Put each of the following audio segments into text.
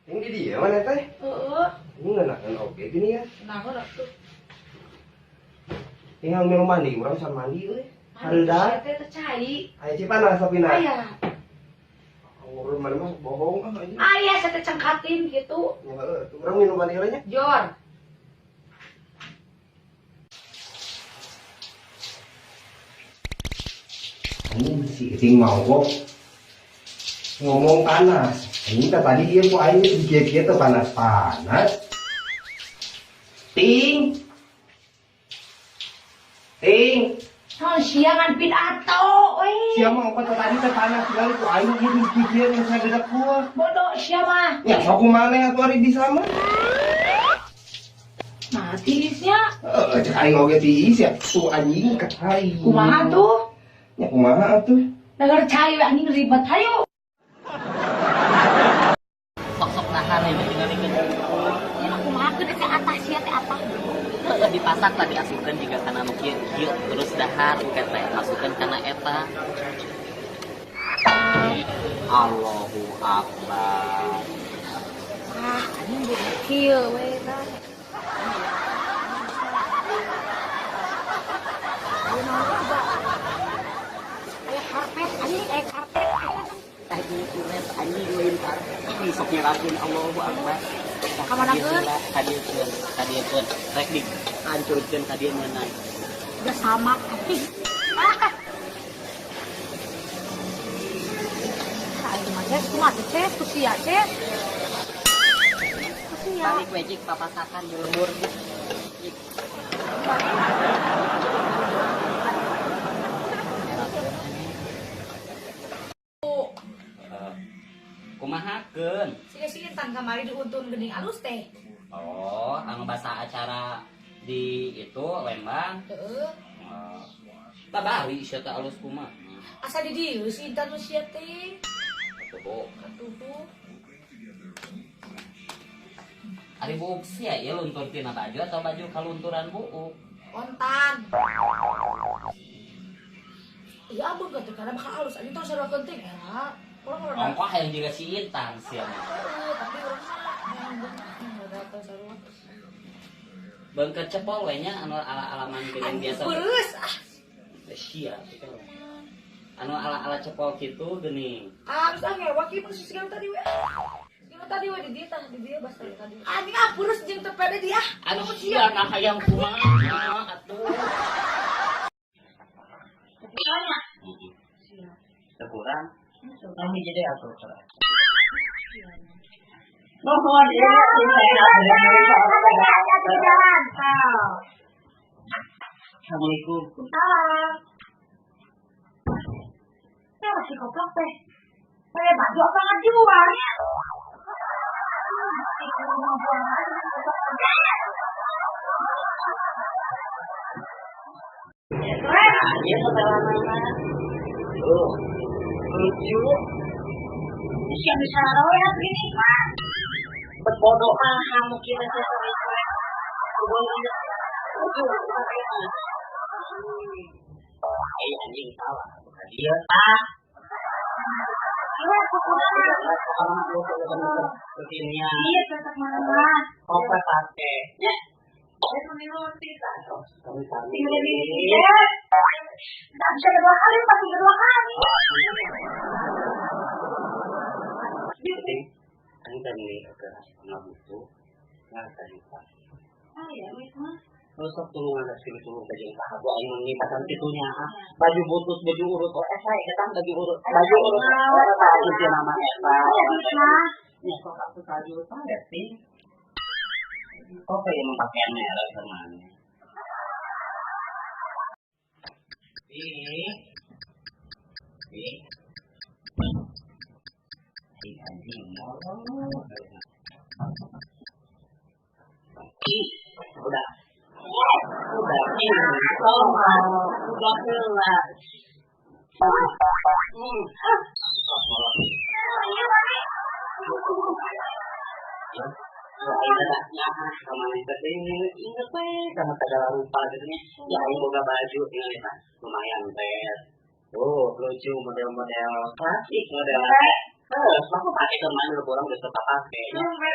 Ini dia mana teh? Heeh. Ini ngenakan oke gini ya. Nah, kok tuh. Ini minum mandi, urang bisa mandi euy. Hareuda. Teh cai. Aya cipanas sapina. Aya. Urang mana mah bohong ah anjing. Aya saya teh cengkatin gitu. Heeh, urang minum mandi heula nya. Jor. Ini si Ting mau kok ngomong panas. Ini tadi dia kok aing dikieu-kieu teh panas-panas. Ting. Ting. Oh, siangan pidato, weh. Siapa mau kata tadi teh panas sekali kok aing ieu dikieu yang saya gedak kuat. Bodoh siapa? Ya sok kumaneh atuh ari bisa mah. Nah, tirisnya. Cek aing oge tiis ya. Tuh anjing kat aing. Kumaha tuh? Ya kumaha atuh? Dengar cai anjing ribet hayo. Sok-sok nahan ini tinggalin. Ya kumaha ke teh atas ya teh apa? Dipasak tadi asukan juga karena mungkin yuk terus dahar kata masukkan karena eta. Allahu Akbar. Ah, anjing kieu we tah. Karpet, anjing karpet. Tadi kuret anjing lintar. Ini sok nyerapin Allahu Akbar. Kamanakeun? Kadieun rek di hancurkeun kadieun meunang. Udah sama anjing. Aing mah teh kumaha teh kusia teh. Kusia. Balik wejik papasakan di lembur. Kumahakeun? Sini tan kamari diuntun geuning alus teh. Oh, anu basa acara di itu Lembang. Heeh. Tabari sia teh alus kumaha. Asa di dieu si intan nu sia teh. Atuh. Atuh. Ari buuk sia ieu luntur tina baju atau baju kalunturan buuk? Kontan. Iya abang kata karena bakal halus anjing tong sarua penting ya. Orang Ongkoh yang juga si Intan sia. tapi orang mah enggak tahu sarua. Beungkeut cepol we nya anu ala-alaman geuning biasa. Beus ah. Sia kita. Anu ala-ala cepol kitu geuning. Harus ngewa kieu mun segala tadi we. Segala tadi we di dieu tah di dieu basa tadi. Anjing ah beus jeung teu pede dia. Anu sia nah hayang kumaha atuh. Tanya. Sekurang kami jadi atur cerai. Mohon ya, Assalamualaikum. Saya masih goblok teh. Saya baju apa ngejualnya? Iya pengalaman. Tuh, lucu. Siapa bisa tahu ya begini? Berbodoh mahal mungkin aja sama itu. Anjing salah, bukan dia. Iya, kebetulan. Orang tua beginian. Iya, tetap mana? Apa pakai? Ya. Saya roti kan. Kami Iya. Tak bisa kedua kali, pasti kedua kali. Ini tadi ke nggak butuh, nggak tadi pak. Ah ya, mah. Terus tolong ada sini tolong baju tak aku ingin nih pasang itunya. Baju butut, baju urut. Oh, saya ketang baju urut. Baju urut. Baju dia nama Eva. Ya, kok aku baju saya sih. Kok kayak memakai merah kemana? Ini. Anjing molor. Udah ini udah kelas. Sama segala rupa gitu ya ini boga baju ini lumayan teh. Oh lucu model-model klasik model Aku pakai kemana lu orang udah suka pakai.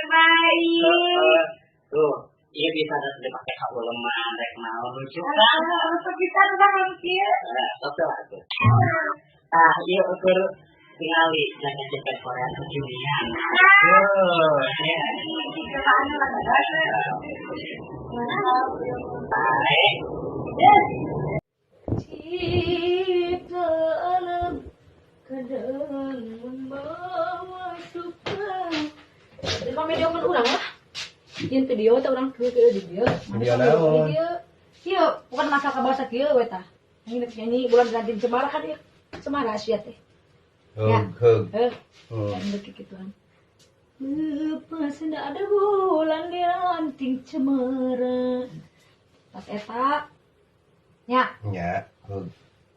Baik. Tuh, iya bisa ada dipakai kabel lemah, rek mau lucu kan? Kita udah hampir. Oke lah tuh. Ah, iya ukur tinggali jaket jaket Korea kekinian. Ya. Baik. Cipta alam kadang membawa suka. Jadi kami dia kan orang lah. Yang video itu orang ke dia. Video naon? Iya, bukan masalah bahasa kia weta. Ini nyanyi bulan ganti Cemara kan ya. Cemara Asia teh. Ya. Begituan. Lepas ndak ada bulan di ranting cemara. Pas eta. Ya. Ya.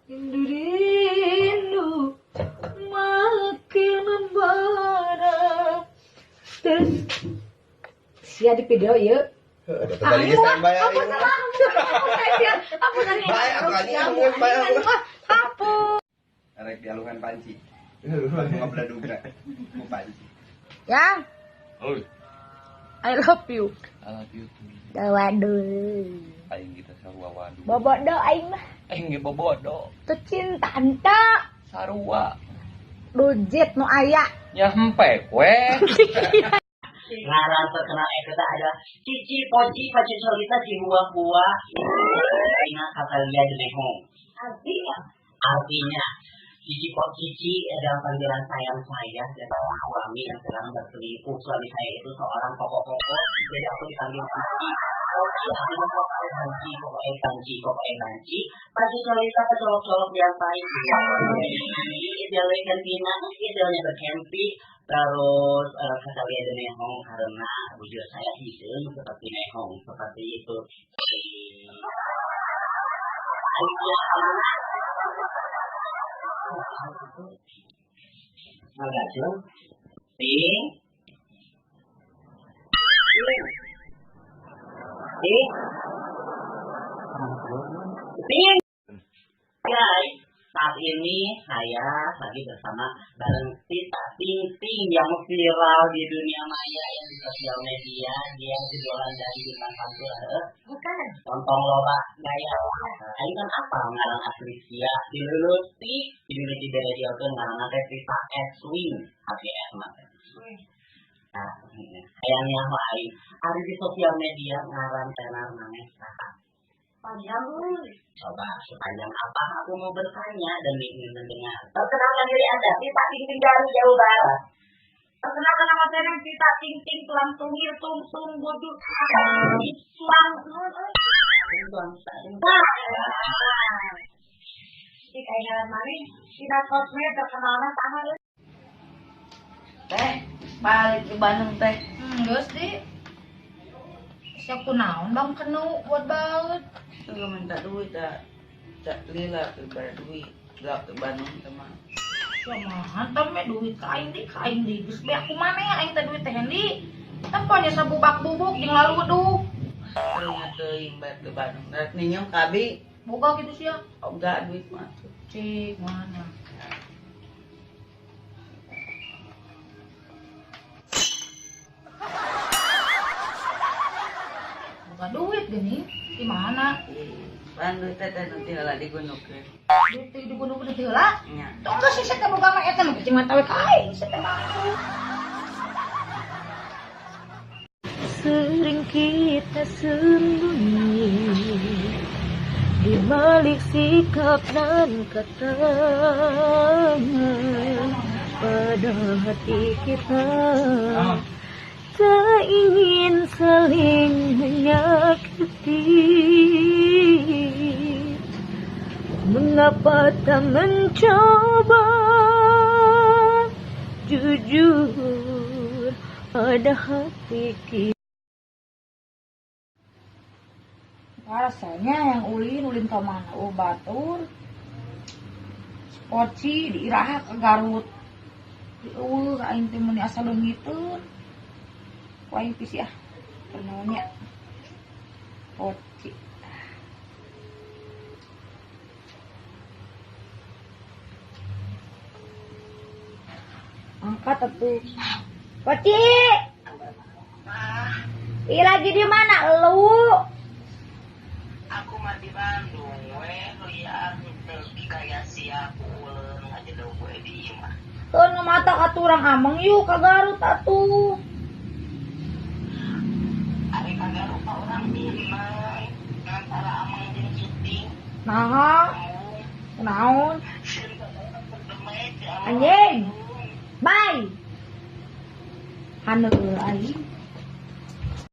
Rindu makin membara. Terus sia di video ya. Ada tadi standby Apa salah? Apa tadi? Baik, aku lagi ngomong baik. Apa? Arek di alungan panci. Ngobrol duga. Ku panci. Yang Oh, I love you. I love you too. Waduh. Aing kita sarua waduh. Bobodo aing mah Aing ge bobodo. tercinta anta. Sarua. Dujit nu aya. Ya hempe we. Ngaran terkenal eta ada cici poci pacicolita si buah-buah. Ini kata dia jenehong. Artinya cici cici adalah panggilan sayang saya dan suami yang sedang berselingkuh. Suami saya itu seorang pokok-pokok, jadi aku dipanggil cici. Poci artinya pokoknya kanci. Pacicolita kecolok-colok yang baik. Idealnya kantina, idealnya bercamping. Terus kalian ada nehong karena wujud saya hidup seperti nehong seperti itu. Agak jauh. Ting. Guys, saat ini saya lagi bersama bareng Tita Ting Ting yang viral di dunia maya yang di sosial media. Dia jualan dari bintang tampil. Bukan. Tontong loba gaya. Ini kan apa ngaran Atricia diluluti di radio ke ngaran Tita Swing HPR mah. Nah, kayaknya lain. Ada di sosial media ngaran tenar namanya panjang. Coba sepanjang apa aku mau bertanya dan ingin mendengar. Perkenalkan diri Anda, Tita Ting Ting dari Jawa Barat. Perkenalkan nama saya Tita Ting Ting, tulang tungil, tung buduk, tulang. Ini kayak mana? Kita sosmed terkenalnya sama. Teh, balik ke Bandung teh. Geus di. Siap kunaon Bang Kenu buat baut. Enggak minta duit tak lila ke duit gelap ke Bandung teman. Sama hantam me duit kain di. Geus be aku mana ya aing teh duit teh hendi. Temponya sabubak-bubuk jeung lalu duh. Terus teuing balik ke Bandung. Rek ninyong kabi Boga gitu sia. enggak duit mah. Cik mana? Boga duit gini. Di mana? Bandung teh nanti lah digunukeun. Duit di gunung di heula. Nya. Tong geus sih teh boga mah eta mah cing matawe kain sih teh mah. Sering kita sembunyi di balik sikap dan kata pada hati kita tak ingin saling menyakiti. Mengapa tak mencoba jujur pada hati kita? Rasanya yang ulin ke mana? Batur, Poci di Iraha ke Garut. Aing teh mun asa leungiteun. Kuaing pisi ah. Kenalnya Poci. Angkat atuh. Poci. Ih lagi di mana lu? Aku mah di Bandung, lu ya kayak si aku ngajedeu gue di imah. Tuh nu mata katurang ameng yuk ka Garut atuh. Ari kagak lupa orang Minang, antara amang jeung syuting. Nah, naon? Anjing. Bye. Haneuh aing.